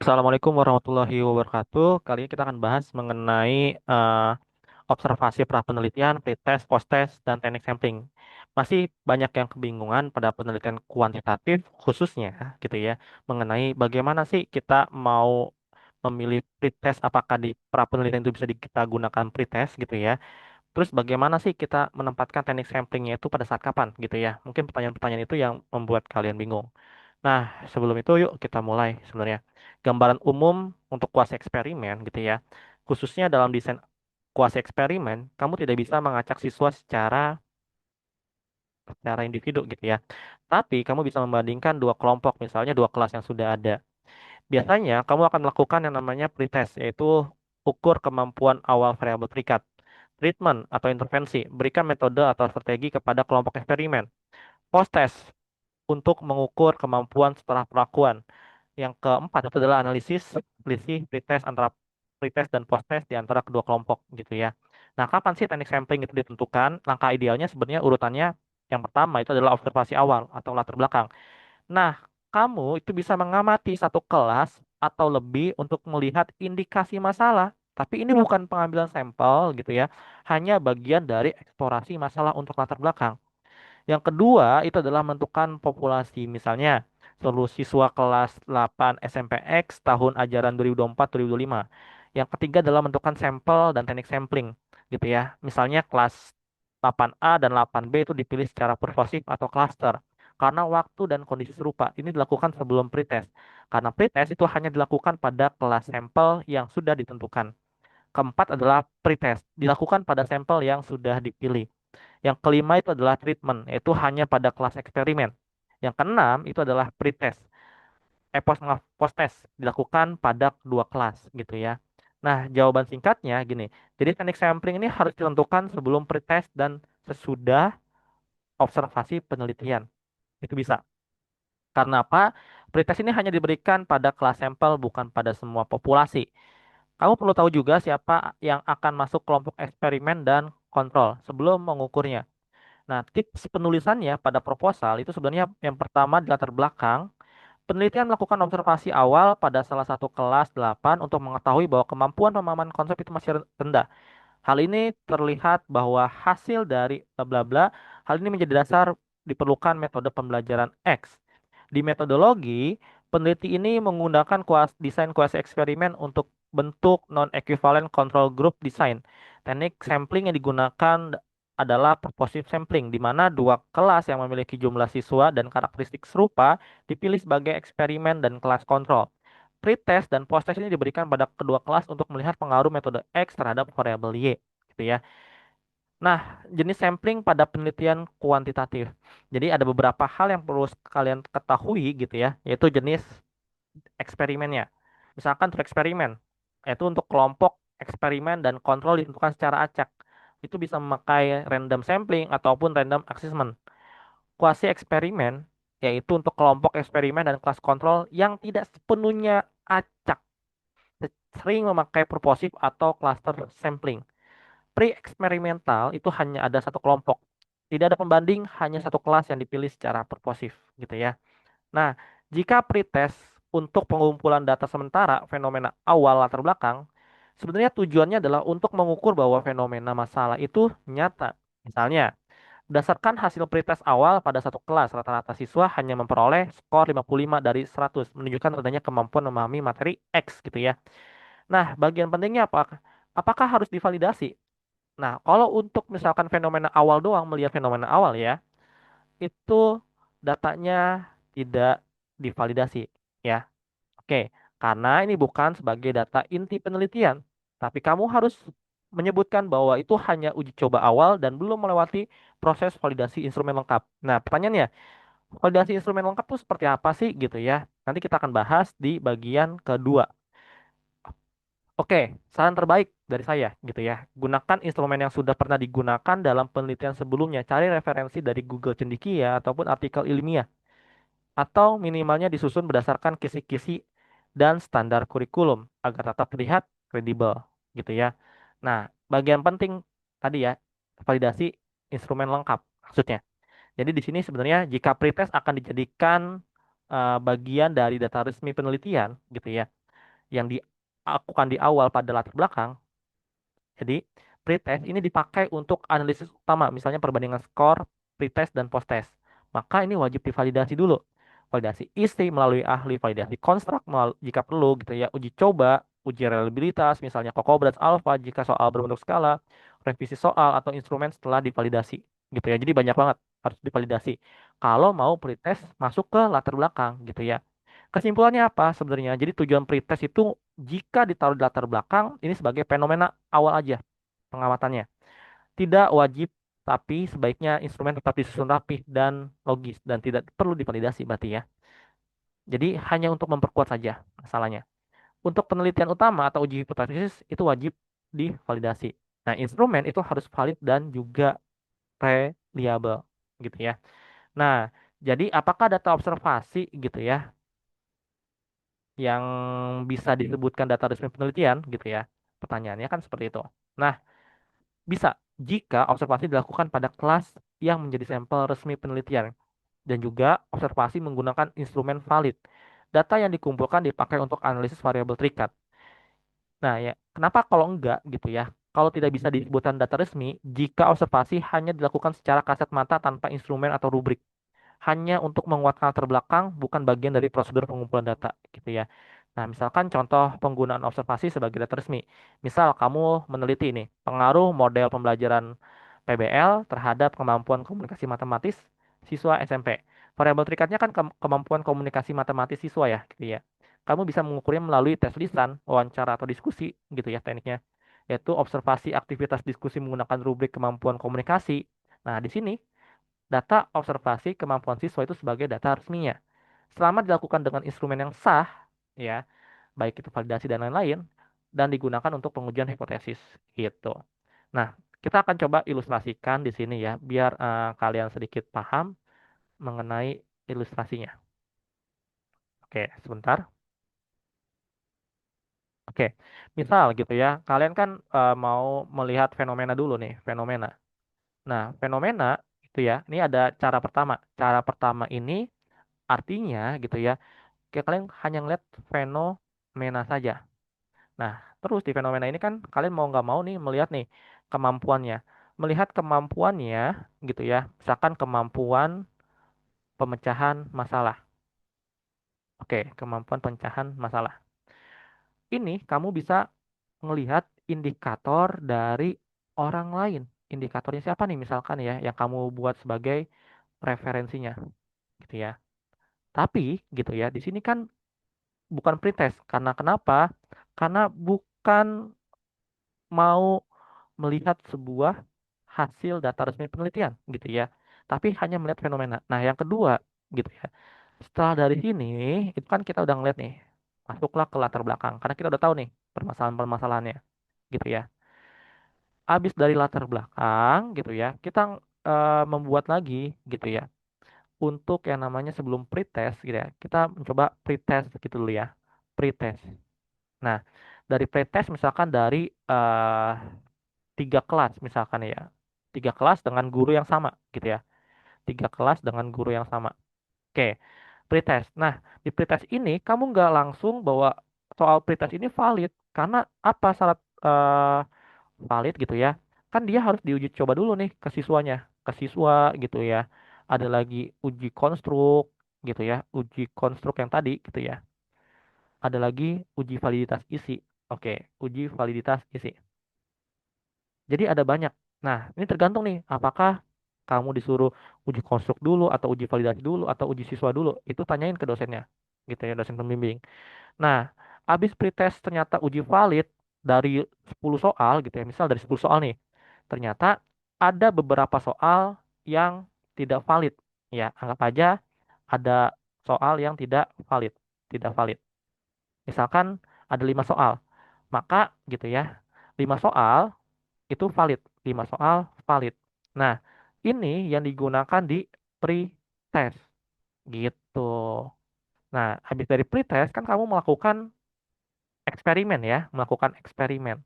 Assalamualaikum warahmatullahi wabarakatuh. Kali ini kita akan bahas mengenai observasi pra-penelitian, pretest, post-test, dan teknik sampling. Masih banyak yang kebingungan pada penelitian kuantitatif khususnya gitu ya, mengenai bagaimana sih kita mau memilih pretest, apakah di pra-penelitian itu bisa kita gunakan pretest gitu ya. Terus bagaimana sih kita menempatkan teknik samplingnya itu pada saat kapan gitu ya. Mungkin pertanyaan-pertanyaan itu yang membuat kalian bingung. Nah, sebelum itu yuk kita mulai sebenarnya. Gambaran umum untuk kuasi eksperimen gitu ya. Khususnya dalam desain kuasi eksperimen, kamu tidak bisa mengacak siswa secara individu gitu ya. Tapi kamu bisa membandingkan dua kelompok, misalnya dua kelas yang sudah ada. Biasanya kamu akan melakukan yang namanya pretest, yaitu ukur kemampuan awal variabel terikat. Treatment atau intervensi, berikan metode atau strategi kepada kelompok eksperimen. Post-test, untuk mengukur kemampuan setelah perlakuan. Yang keempat itu adalah analisis selisih pretest antara pretest dan post-test di antara kedua kelompok gitu ya. Nah, kapan sih teknik sampling itu ditentukan? Langkah idealnya sebenarnya urutannya yang pertama itu adalah observasi awal atau latar belakang. Nah, kamu itu bisa mengamati satu kelas atau lebih untuk melihat indikasi masalah. Tapi ini bukan pengambilan sampel gitu ya, hanya bagian dari eksplorasi masalah untuk latar belakang. Yang kedua itu adalah menentukan populasi. Misalnya, seluruh siswa kelas 8 SMPX tahun ajaran 2024-2025. Yang ketiga adalah menentukan sampel dan teknik sampling gitu ya. Misalnya kelas 8A dan 8B itu dipilih secara pervasif atau cluster. Karena waktu dan kondisi serupa. Ini dilakukan sebelum pretest. Karena pretest itu hanya dilakukan pada kelas sampel yang sudah ditentukan. Keempat adalah pretest. Dilakukan pada sampel yang sudah dipilih. Yang kelima itu adalah treatment, yaitu hanya pada kelas eksperimen. Yang keenam itu adalah pretest, post test dilakukan pada kedua kelas gitu ya. Nah, jawaban singkatnya gini. Jadi teknik sampling ini harus ditentukan sebelum pretest dan sesudah observasi penelitian. Itu bisa. Karena apa? Pretest ini hanya diberikan pada kelas sampel bukan pada semua populasi. Kamu perlu tahu juga siapa yang akan masuk kelompok eksperimen dan kontrol sebelum mengukurnya. Nah, tips penulisannya pada proposal itu sebenarnya yang pertama di latar belakang, penelitian melakukan observasi awal pada salah satu kelas 8 untuk mengetahui bahwa kemampuan pemahaman konsep itu masih rendah. Hal ini terlihat bahwa hasil dari bla bla bla, hal ini menjadi dasar diperlukan metode pembelajaran X. Di metodologi, peneliti ini menggunakan desain kuasi eksperimen untuk bentuk non-equivalent control group design. Teknik sampling yang digunakan adalah purposive sampling, di mana dua kelas yang memiliki jumlah siswa dan karakteristik serupa dipilih sebagai eksperimen dan kelas kontrol. Pretest dan posttest ini diberikan pada kedua kelas untuk melihat pengaruh metode X terhadap variabel Y, gitu ya. Nah, jenis sampling pada penelitian kuantitatif. Jadi ada beberapa hal yang perlu kalian ketahui gitu ya, yaitu jenis eksperimennya. Misalkan untuk eksperimen, yaitu untuk kelompok eksperimen dan kontrol ditentukan secara acak. Itu bisa memakai random sampling ataupun random assessment. Kuasi eksperimen, yaitu untuk kelompok eksperimen dan kelas kontrol yang tidak sepenuhnya acak, sering memakai purposive atau cluster sampling. Pre-eksperimental itu hanya ada satu kelompok. Tidak ada pembanding, hanya satu kelas yang dipilih secara purposif gitu ya. Nah, jika pretest untuk pengumpulan data sementara fenomena awal latar belakang, sebenarnya tujuannya adalah untuk mengukur bahwa fenomena masalah itu nyata. Misalnya, berdasarkan hasil pretest awal pada satu kelas, rata-rata siswa hanya memperoleh skor 55 dari 100, menunjukkan adanya kemampuan memahami materi X gitu ya. Nah, bagian pentingnya apa? Apakah harus divalidasi? Nah, kalau untuk misalkan fenomena awal doang, melihat fenomena awal ya, itu datanya tidak divalidasi ya. Oke, karena ini bukan sebagai data inti penelitian, tapi kamu harus menyebutkan bahwa itu hanya uji coba awal dan belum melewati proses validasi instrumen lengkap. Nah, pertanyaannya, validasi instrumen lengkap itu seperti apa sih gitu ya? Nanti kita akan bahas di bagian kedua. Oke, saran terbaik dari saya gitu ya. Gunakan instrumen yang sudah pernah digunakan dalam penelitian sebelumnya. Cari referensi dari Google Cendekia ataupun artikel ilmiah. Atau minimalnya disusun berdasarkan kisi-kisi dan standar kurikulum agar tetap terlihat kredibel gitu ya. Nah, bagian penting tadi ya, validasi instrumen lengkap maksudnya. Jadi di sini sebenarnya jika pretest akan dijadikan bagian dari data resmi penelitian gitu ya. yang dilakukan di awal pada latar belakang. Jadi, pretest ini dipakai untuk analisis utama, misalnya perbandingan skor, pretest, dan posttest. Maka ini wajib divalidasi dulu. Validasi isi melalui ahli, validasi konstruk jika perlu gitu ya, uji coba, uji reliabilitas, misalnya Cocobrats Alpha jika soal berbentuk skala, revisi soal atau instrumen setelah divalidasi gitu ya. Jadi banyak banget harus divalidasi. Kalau mau pretest masuk ke latar belakang gitu ya. Kesimpulannya apa sebenarnya? Jadi tujuan pretest itu jika ditaruh di latar belakang ini sebagai fenomena awal aja pengamatannya. Tidak wajib, tapi sebaiknya instrumen tetap disusun rapi dan logis dan tidak perlu divalidasi berarti ya. Jadi hanya untuk memperkuat saja masalahnya. Untuk penelitian utama atau uji hipotesis itu wajib divalidasi. Nah, instrumen itu harus valid dan juga reliable gitu ya. Nah, jadi apakah data observasi gitu ya yang bisa disebutkan data resmi penelitian gitu ya? Pertanyaannya kan seperti itu. Nah, bisa jika observasi dilakukan pada kelas yang menjadi sampel resmi penelitian dan juga observasi menggunakan instrumen valid. Data yang dikumpulkan dipakai untuk analisis variabel terikat. Nah, ya, kenapa kalau enggak gitu ya? Kalau tidak bisa disebutkan data resmi, jika observasi hanya dilakukan secara kasat mata tanpa instrumen atau rubrik hanya untuk menguatkan latar belakang, bukan bagian dari prosedur pengumpulan data, gitu ya. Nah, misalkan contoh penggunaan observasi sebagai data resmi. Misal kamu meneliti ini, pengaruh model pembelajaran PBL terhadap kemampuan komunikasi matematis siswa SMP. Variabel terikatnya kan kemampuan komunikasi matematis siswa ya, gitu ya. Kamu bisa mengukurnya melalui tes lisan, wawancara atau diskusi, gitu ya tekniknya. Yaitu observasi aktivitas diskusi menggunakan rubrik kemampuan komunikasi. Nah, di sini data observasi kemampuan siswa itu sebagai data resminya. Selama dilakukan dengan instrumen yang sah, ya, baik itu validasi dan lain-lain, dan digunakan untuk pengujian hipotesis, gitu. Nah, kita akan coba ilustrasikan di sini ya, biar kalian sedikit paham mengenai ilustrasinya. Oke, sebentar. Oke, misal gitu ya, kalian kan mau melihat fenomena dulu nih, fenomena. Nah, fenomena itu ya, ini ada cara pertama. Cara pertama ini artinya gitu ya, kayak kalian hanya ngeliat fenomena saja. Nah, terus di fenomena ini kan kalian mau nggak mau nih melihat nih kemampuannya. Melihat kemampuannya gitu ya. Misalkan kemampuan pemecahan masalah. Oke, kemampuan pemecahan masalah. Ini kamu bisa melihat indikator dari orang lain. Indikatornya siapa nih misalkan ya yang kamu buat sebagai referensinya gitu ya. Tapi gitu ya, di sini kan bukan pretest. Karena kenapa? Karena bukan mau melihat sebuah hasil data resmi penelitian gitu ya, tapi hanya melihat fenomena. Nah, yang kedua gitu ya. Setelah dari sini itu kan kita udah ngeliat nih, masuklah ke latar belakang karena kita udah tahu nih permasalahan-permasalahannya gitu ya. Habis dari latar belakang gitu ya, kita membuat lagi gitu ya. Untuk yang namanya sebelum pretest gitu ya, kita mencoba pretest gitu dulu ya. Pretest. Nah, dari pretest misalkan dari eh, 3 kelas misalkan ya, 3 kelas dengan guru yang sama gitu ya, 3 kelas dengan guru yang sama. Oke, pretest. Nah, di pretest ini kamu nggak langsung bahwa soal pretest ini valid karena apa syarat valid gitu ya, kan dia harus diuji coba dulu nih ke siswanya, ke siswa gitu ya. Ada lagi uji konstruk gitu ya, uji konstruk yang tadi gitu ya. Ada lagi uji validitas isi. Oke, uji validitas isi. Jadi ada banyak. Nah, ini tergantung nih, apakah kamu disuruh uji konstruk dulu atau uji validasi dulu atau uji siswa dulu. Itu tanyain ke dosennya, gitu ya, dosen pembimbing. Nah, habis pretest ternyata uji valid dari 10 soal gitu ya, misal dari 10 soal nih, ternyata ada beberapa soal yang tidak valid. Ya, anggap aja ada soal yang tidak valid, tidak valid. Misalkan ada 5 soal, maka gitu ya, 5 soal itu valid. 5 soal valid. Nah, ini yang digunakan di pre-test gitu. Nah, habis dari pre-test kan kamu melakukan eksperimen ya, melakukan eksperimen.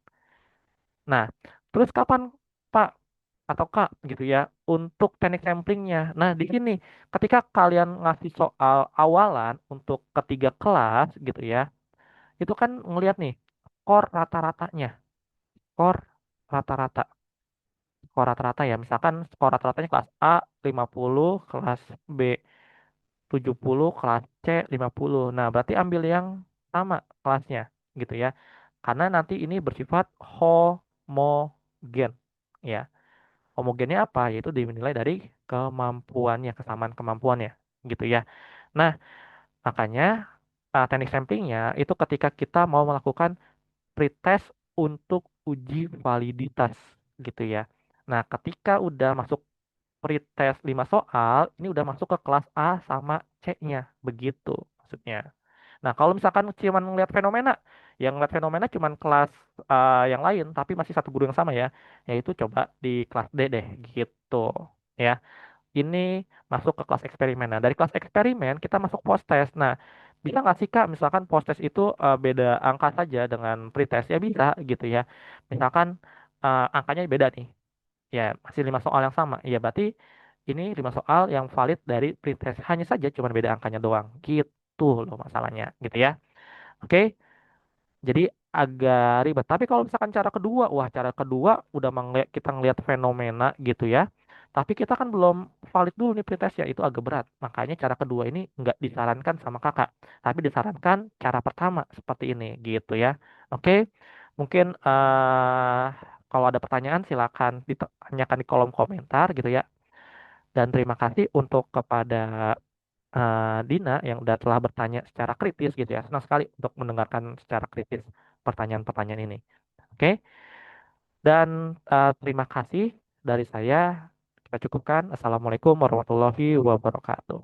Nah, terus kapan Pak atau Kak gitu ya untuk teknik samplingnya? Nah, di sini ketika kalian ngasih soal awalan untuk ketiga kelas gitu ya, itu kan ngelihat nih skor rata-ratanya, skor rata-rata, skor rata-rata ya. Misalkan skor rata-ratanya kelas A 50, kelas B 70, kelas C 50. Nah, berarti ambil yang sama kelasnya gitu ya. Karena nanti ini bersifat homogen. Ya, homogennya apa? Yaitu dinilai dari kemampuannya, kesamaan kemampuannya gitu ya. Nah, makanya teknik samplingnya itu ketika kita mau melakukan pretest untuk uji validitas gitu ya. Nah, ketika udah masuk pretest 5 soal, ini udah masuk ke kelas A sama C-nya, begitu maksudnya. Nah, kalau misalkan cuma ngeliat fenomena, yang ngeliat fenomena cuma kelas yang lain, tapi masih satu guru yang sama ya, yaitu coba di kelas D deh, gitu ya. Ini masuk ke kelas eksperimen. Nah, dari kelas eksperimen kita masuk post test. Nah, bisa nggak sih Kak, misalkan post test itu beda angka saja dengan pretest? Ya bisa gitu ya. Misalkan angkanya beda nih, ya masih 5 soal yang sama. Ya berarti ini 5 soal yang valid dari pretest. Hanya saja cuma beda angkanya doang. Gitu loh masalahnya, gitu ya. Oke, jadi agak ribet. Tapi kalau misalkan cara kedua, wah cara kedua udah kita ngelihat fenomena gitu ya. Tapi kita kan belum valid dulu nih pretest ya, itu agak berat. Makanya cara kedua ini nggak disarankan sama kakak. Tapi disarankan cara pertama seperti ini gitu ya. Oke, mungkin kalau ada pertanyaan silakan ditanyakan di kolom komentar gitu ya. Dan terima kasih untuk kepada Dina yang udah telah bertanya secara kritis gitu ya. Senang sekali untuk mendengarkan secara kritis pertanyaan-pertanyaan ini. Oke, dan terima kasih dari saya. Kita cukupkan. Assalamualaikum warahmatullahi wabarakatuh.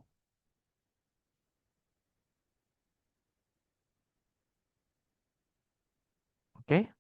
Oke.